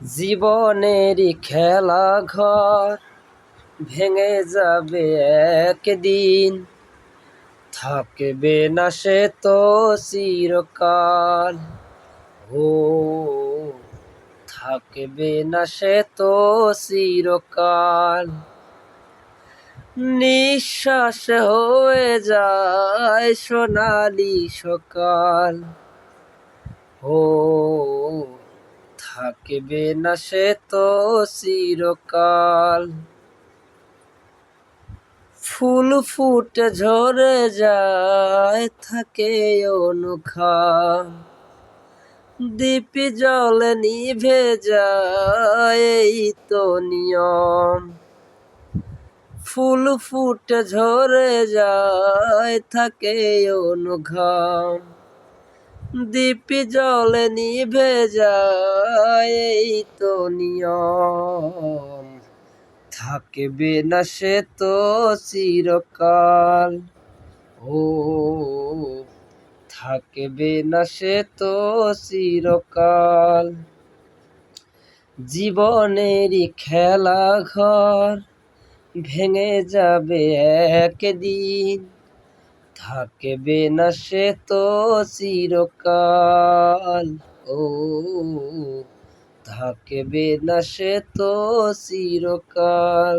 জীবনেরই খেলা ঘর ভেঙে যাবে একদিন, থাকবে না সে তো চিরকাল। ও থাকবে না সে তো চিরকাল। নিঃশ্বাস হয়ে যায় সোনালি সকাল। ও থাকবে না সে তো চিরকাল। ফুল ফুটে ঝরে যায় থাকে অনুখাম, দীপি জলে নিভে যায় এই তো নিয়ম। ফুল ফুটে ঝরে যায় থাকে অনুঘাম, দীপি জলে নিভে যায় এই তো নিয়ম। থাকবে না সে তো চিরকাল। ও থাকবে না সে তো চিরকাল। জীবনেরই খেলা ঘর ভেঙে যাবে একদিন, থাকবে না সে তো চিরকাল। ও থাকবে না সে তো চিরকাল।